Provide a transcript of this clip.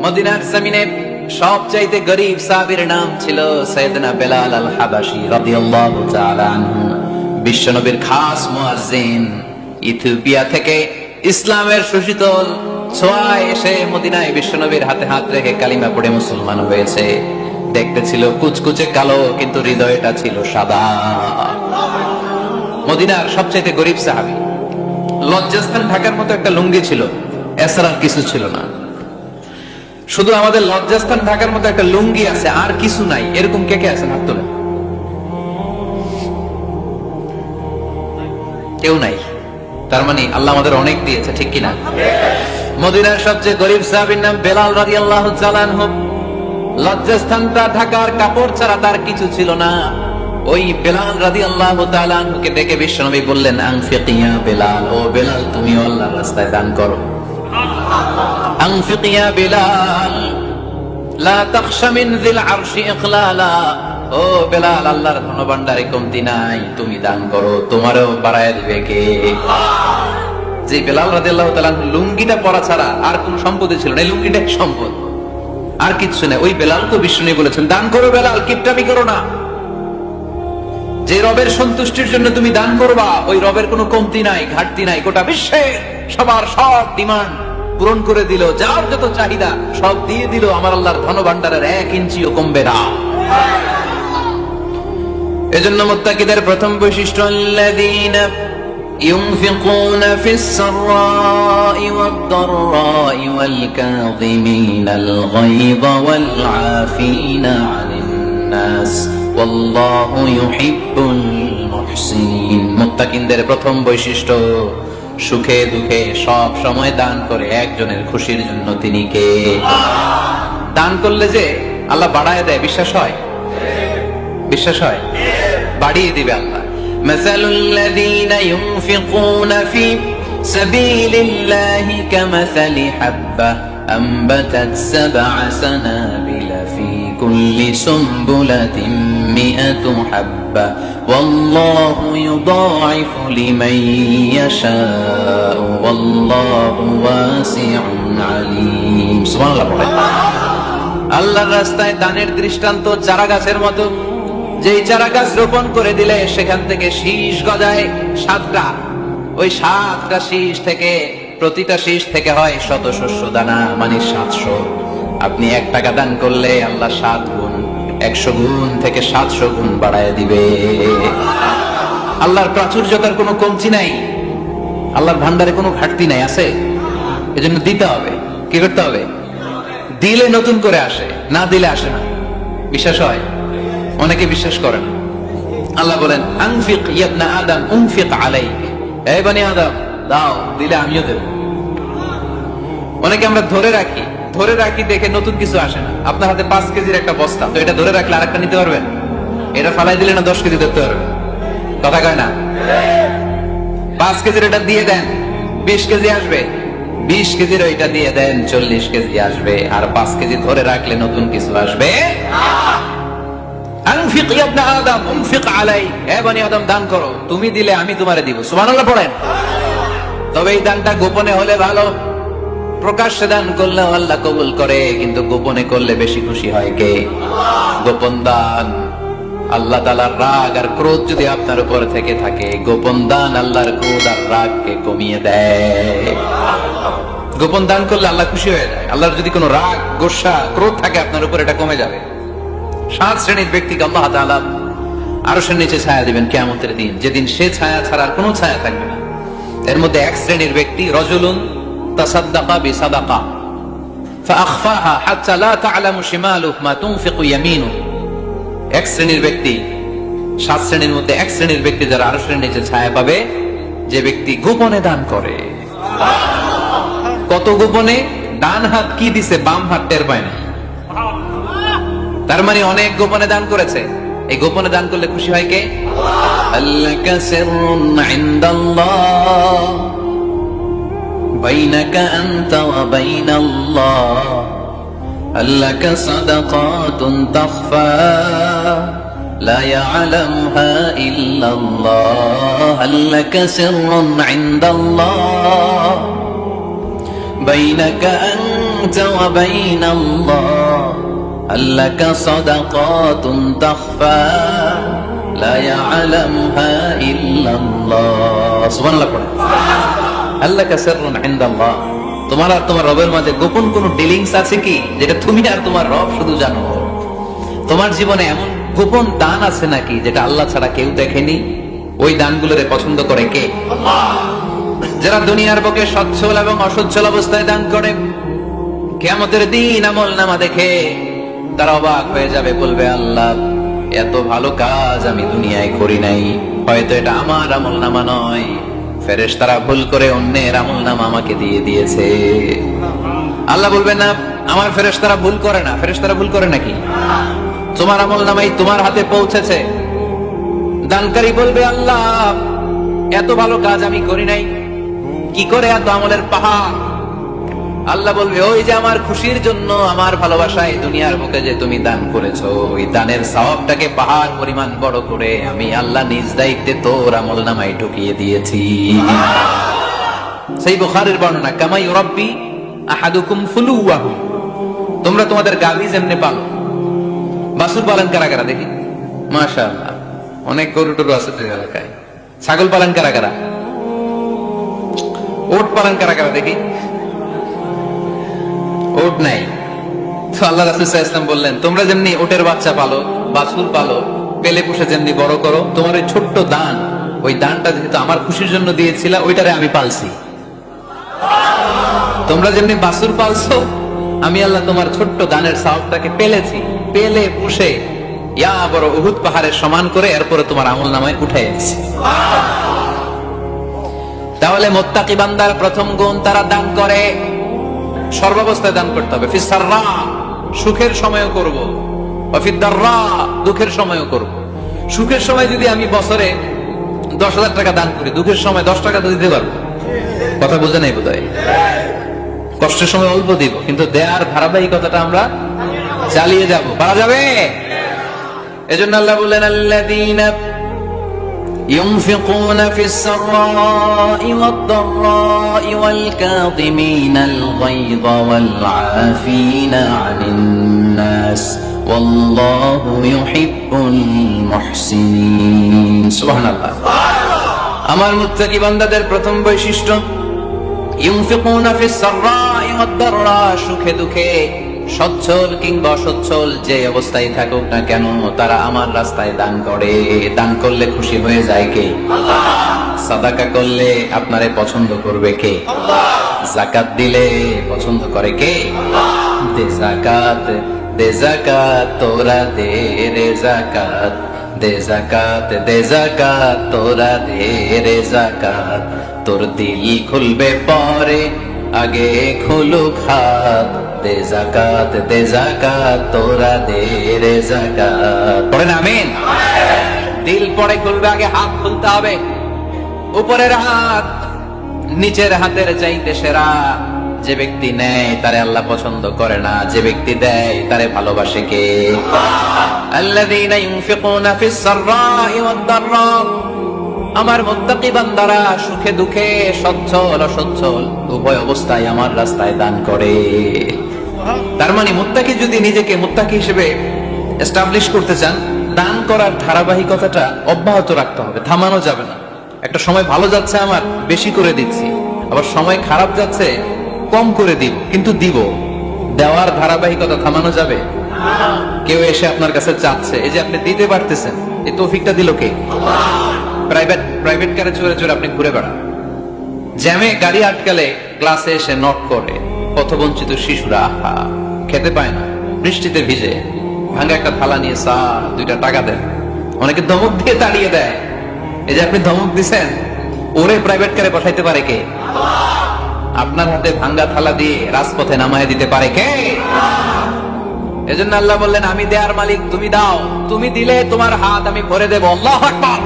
মদিনার জমিনে সবচাইতে গরীব সাহাবীর নাম ছিল সাইয়েদনা বেলাল আল হাবাশী রাদিয়াল্লাহু তাআলা আনহু। বিশ্বনবীর খাস মুয়াজ্জিন, ইথিওপিয়া থেকে ইসলামের সুশীতল ছোঁয়ায় এসে মদিনায় বিশ্বনবীর হাতে হাত রেখে কালিমা পড়ে মুসলমান হয়েছে। দেখতে ছিল কুচকুচে কালো, কিন্তু হৃদয়টা ছিল সাদা। মদিনার সবচাইতে গরীব সাহাবী। লজ্জাস্থান ঢাকার মতো একটা লুঙ্গি ছিল, এছাড়া কিছু ছিল না। শুধু আমাদের লজ্জাস্থান ঢাকার মতো একটা লুঙ্গি আছে, আর কিছু নাই। এরকম কে কে আছেন? হাত তোলেন। কেউ নাই। তার মানে আল্লাহ আমাদের অনেক দিয়েছে, ঠিক কিনা? মদিনার সবচেয়ে গরীব সাহাবীর নাম বেলাল রাদিয়াল্লাহু তাআলা আনহু। লজ্জাস্থানটা ঢাকার কাপড় ছাড়া তার কিছু ছিল না। ওই বেলাল রাদিয়াল্লাহু তাআলা আনহুকে দেখে বিশ্বনবী বললেন, আনফিক ইয়া বেলাল, ও বেলাল তুমি আল্লাহর রাস্তায় দান করো। আনফিক ইয়া বেলাল লা তাখশা মিন যিল আরশি ইকলালা, ও বেলাল আল্লাহর ধনভাণ্ডারে কমতি নাই, তুমি দান করো, তোমারও বাড়ায় দিবে কে? যে বেলাল রাদিয়াল্লাহু তাআলা লুঙ্গিটা পরা ছাড়া আর কোন সম্পদ ছিল না, এই লুঙ্গিটাই সম্পদ, আর কিছু না। ওই বেলাল তো বিষ্ণু বলেছেন, দান করো বেলাল, কিপটামি করো না। যে রবের সন্তুষ্টির জন্য তুমি দান করবা, ওই রবের কোনো কমতি নাই, ঘাটতি নাই। গোটা বিশ্বের সবার সব ডিমান্ড পূরণ করে দিল, যার যত চাহিদা সব দিয়ে দিল, আমার আল্লাহর ধনভাণ্ডারের 1 ইঞ্চিও কমবে না। এজন্য মুত্তাকিদের প্রথম বৈশিষ্ট্য, আল্লাযীনা ইউনফিকুনা ফিস সাররাই ওয়াদ দাররাই ওয়াল কাযিমিনাল গায়যা ওয়াল আফিনা আনিন নাস ওয়াল্লাহু ইউহিব্বুল মুহসিনিন। মুত্তাকিনদের প্রথম বৈশিষ্ট্য, সুখে দুঃখে সব সময় দান করে একজনের খুশির জন্য। তিনি কে? দান করলে যে আল্লাহ বাড়ায় দেয়, বিশ্বাস হয়? বিশ্বাস হয়? বাড়িয়ে দিবে আল্লাহ। মাসালুল লাযীনা ইউনফিকুনা ফি সাবিলিল্লাহি কামাসালি হাব্বা আনবাতাত সাবআ সানাবিলা ফি কুল্লি সুনবুলাতিন মিআতু হাব্বা ওয়াল্লাহু ইউদাঈফু লিমান ইয়াশাউ ওয়াল্লাহু ওয়াসিউন আলীম। সুবহানাল্লাহ। আল্লাহর রাস্তায় দানের দৃষ্টান্ত চারা গাছের মতো। যেই চারা গাছ রোপণ করে দিলে সেখান থেকে শীষ গজায় 7টা। ওই 7টা শীষ থেকে, প্রতিটা শীষ থেকে হয় শত শস্য দানা, মানে 700। আপনি 1 টাকা দান করলে আল্লাহ 7 গুণ, 100 গুণ থেকে 700 গুণ বাড়ায় দিবে। আল্লাহর প্রাচুর্যতার কোনো কমতি নাই, আল্লাহর ভান্ডারে কোনো ঘাটতি নাই। আছে? এজন্য দিতে হবে। কি করতে হবে? দিলে নতুন করে আসে, না দিলে আসে না। বিশ্বাস হয়? অনেকে বিশ্বাস করে না। আল্লাহ বলেন, আনফিক ইয়া ইবনা আদম উনফিক আলাইক, এই বনি আদম দাও, দিলে আমিও দেব। অনেকে আমরা ধরে রাখি দেখে নতুন কিছু আসে না। আপনার হাতে 5 কেজির একটা বস্তা, তো এটা ধরে রাখলে আরেকটা নিতে পারবেন? এটা ফালাই দিলে না 10 কেজি ধরতে পারবেন? কথা কয় না? 5 কেজির এটা দিয়ে দেন, 20 কেজি আসবে। 20 কেজির ওইটা দিয়ে দেন, 40 কেজি আসবে। আর 5 কেজি ধরে রাখলে নতুন কিছু আসবে। আনফিক ইয়া ইবনা আদম উনফিক আলাইক, হে বনি আদম দান করো, তুমি দিলে আমি তোমারে দিব। সুবহানাল্লাহ পড়েন। তবে এই দানটা গোপনে হলে ভালো। প্রকাশ্যে দান করলে আল্লাহ কবুল করে, কিন্তু গোপনে করলে বেশি খুশি হয় কে? গোপন দান। আল্লাহ তাআলার রাগ আর ক্রোধ যদি আপনার উপর থেকে থাকে, গোপন দান আল্লাহর ক্রোধ আর রাগকে কমিয়ে দেয়। গোপন দান করলে আল্লাহ খুশি হয়ে যায়। আল্লাহর যদি কোনো রাগ, গোসা, ক্রোধ থাকে আপনার উপর, এটা কমে যাবে। 7 শ্রেণীর ব্যক্তিকে আল্লাহ তাআলা আরশের নিচে ছায়া দিবেন কিয়ামতের দিন, যেদিন সে ছায়া ছাড়া আর কোনো ছায়া থাকবে না। এর মধ্যে 1 শ্রেণীর ব্যক্তি, রাজুলুন তাসাদ্দাকা বিসাদাকা ফাআখফাহা হাত্তা লা তা'লামু শিমালুহু মা তুনফিকু ইয়ামিনুহু। 1 শ্রেণীর ব্যক্তি, 7 শ্রেণীর মধ্যে 1 শ্রেণীর ব্যক্তি যারা আরশের নিচে ছায়া পাবে, যে ব্যক্তি গোপনে দান করে। কত গোপনে? ডান হাত কি দিছে, বাম হাত টের পায় না। তার মানে অনেক গোপনে দান করেছে। এই গোপনে দান করলে খুশি হয় কে? আল্লাকা সিররুন ইনদাল্লাহ বাইনাকা আনতা ওয়া বাইনাল্লাহ, আল্লাকা সাদাকাতুন তাখফা লা ইয়ালামুহা ইল্লাল্লাহ, আল্লাকা সিররুন ইনদাল্লাহ বাইনাকা আনতা ওয়া বাইনাল্লাহ আল্লাকা সাদাকাতুন তাখফা লা ইয়ালামুহা ইল্লাল্লাহ। সুবহানাল্লাহ পড়ে। আল্লাকা সিররুন ইনদাল্লাহ, তোমার আর তোমার রবের মাঝে গোপন কোন ডিলিংস আছে কি যেটা তুমি আর তোমার রব শুধু জানো? তোমার জীবনে এমন গোপন দান আছে নাকি যেটা আল্লাহ ছাড়া কেউ দেখেনি? ওই দানগুলোরে পছন্দ করে কে? আল্লাহ। যারা দুনিয়ার বুকে সচ্ছল এবং অসচ্ছল অবস্থায় দান করে, কিয়ামতের দিন আমলনামা দেখে তারা অবাক হয়ে যাবে, বলবে আল্লাহ এত ভালো কাজ আমি দুনিয়ায় করি নাই, হয়তো এটা আমার আমলনামা নয়, ফেরেশতারা ভুল করে অন্যের আমলনামা আমাকে দিয়ে দিয়েছে। আল্লাহ বলবে না, আমার ফেরেশতারা ভুল করে না। ফেরেশতারা ভুল করে নাকি? তোমার আমলনামাই তোমার হাতে পৌঁছেছে। দানকারী বলবে আল্লাহ এত ভালো কাজ আমি করি নাই, কি করে এত আমলের পাহাড়? আল্লাহ বলবে ওই যে আমার খুশির জন্য, আমার ভালোবাসায় দুনিয়ার বুকে যে তুমি দান করেছো, ওই দানের সওয়াবটাকে পাহাড় পরিমাণ বড় করে আমি আল্লাহ নিজ দায়িত্বে তোর আমলনামায় ঢুকিয়ে দিয়েছি। সেই বুখারীর বর্ণনা, কামা ইউরাব্বি আহাদুকুম ফুলুওয়াহু, তোমরা তোমাদের গাভী যেমনে পালো। বাছুর পালন কারা কারা দেখি? মাশাআল্লাহ, অনেক গরু টরু আছে তো এলাকায়। ছাগল পালন কারা কারা? ওট পালন কারা কারা দেখি? ওট নাই তো আল্লাহ রাসূল সাল্লাল্লাহু আলাইহি ওয়াসাল্লাম বললেন, তোমরা যেমনি ওটের বাচ্চা পালো, বাছুর পালো, পেলে পুষে যেমনি বড় করো, তোমার ওই ছোট্ট দান, ওই দানটা যেহেতু আমার খুশির জন্য দিয়েছিলা, ওইটারে আমি পালছি। তোমরা যেমনি বাছুর পালছো, আমি আল্লাহ তোমার ছোট্ট দানের সওয়াবটাকে পেলেছি, পেলে পুষে ইয়া বড় উহুদ পাহাড়ের সমান করে এরপরে তোমার আমলনামায় উঠাই দিয়েছি। তাহলে মুত্তাকি বান্দার প্রথম গুণ, তারা দান করে, সর্বাবস্থায় দান করতে হবে। ফিস সাররা, সুখের সময়ও করব, ওয়া ফিদ দাররা, দুঃখের সময়ও করব। সুখের সময় যদি আমি বছরে 10,000 টাকা দান করি, দুঃখের সময় 10 টাকা তো দিতে পারবো। কথা বুঝে নাই বোধহয়? কষ্টের সময় অল্প দিব, কিন্তু দেয়ার ধারাবাহিকতাটা আমরা চালিয়ে যাব। পারা যাবে? এজন্য আল্লাহ বললেন, আল্লাযীনা ينفقون في السراء والضراء والكاظمين الغيظ والعافين عن الناس والله يحب المحسنين। সুবহানাল্লাহ। আমার মুত্তাকি বান্দাদের প্রথম বৈশিষ্ট্য, ইউনফিকুনা ফিস সাররাই ওয়াদ দাররা, সুখে দুঃখে, সচ্ছল কিংবা অসচ্ছল যে অবস্থায় থাকুক না কেন, তারা আমার রাস্তায় দান করে। দান করলে খুশি হয়ে যায় কে? আল্লাহ। সাদাকা করলে আপনারে পছন্দ করবে কে? আল্লাহ। যাকাত দিলে পছন্দ করে কে? আল্লাহ। দে যাকাত, দে যাকাত, তোরা দে রে যাকাত, দে যাকাত, দে যাকাত, তোরা দে রে যাকাত, তোর দিল খুলবে পরে, আগে খুলুক হাত, দে যাকাত, দে যাকাত, তোরা দে রে যাকাত। পড়েন আমিন। দিল পরে খুলবে, আগে হাত খুলতে হবে। উপরের হাত নিচের হাতের চাইতে সেরা। যে ব্যক্তি নেয় তারে আল্লাহ পছন্দ করে না, যে ব্যক্তি দেয় তারে ভালোবাসে কে? আল্লাযীনা ইউনফিকুনা ফিস সাররাই ওয়াদ দাররা, আমার মুত্তাকি বান্দারা সুখে দুঃখে, সচ্ছল অসচ্ছল উভয় অবস্থায় আমার রাস্তায় দান করে। তার মানে মুত্তাকি যদি নিজেকে মুত্তাকি হিসেবে এস্টাবলিশ করতে চান, দান করার ধারাবাহিকতাটা অব্যাহত রাখতে হবে, থামানো যাবে না। একটা সময় ভালো যাচ্ছে আমার, বেশি করে দিচ্ছি, আবার সময় খারাপ যাচ্ছে, কম করে দিব, কিন্তু দিব। দেওয়ার ধারাবাহিকতা থামানো যাবে? কেউ এসে আপনার কাছে চাচ্ছে, এই যে আপনি দিতে পারতেছেন, এই তৌফিকটা দিল কে? প্রাইভেট কারে চড়ে চড়ে আপনি ঘুরে বেড়ান, জ্যামে গাড়ি আটকালে ক্লাসে এসে নক করে, পথবঞ্চিত শিশুরা আহা খেতে পায় না, বৃষ্টিতে ভিজে, ভাঙা একটা থালা নিয়ে চা 2টা টাকা দেন, অনেকে ধমক দিয়ে তাড়িয়ে দেয়। এই যে আপনি ধমক দিছেন, ওরে প্রাইভেট কারে পাঠাইতে পারে কে? আপনার হাতে ভাঙ্গা থালা দিয়ে রাজপথে নামায় দিতে পারে কে? এজন্য আল্লাহ বললেন, আমি দেয়ার মালিক, তুমি দাও, তুমি দিলে তোমার হাত আমি ভরে দেব। আল্লাহু আকবার।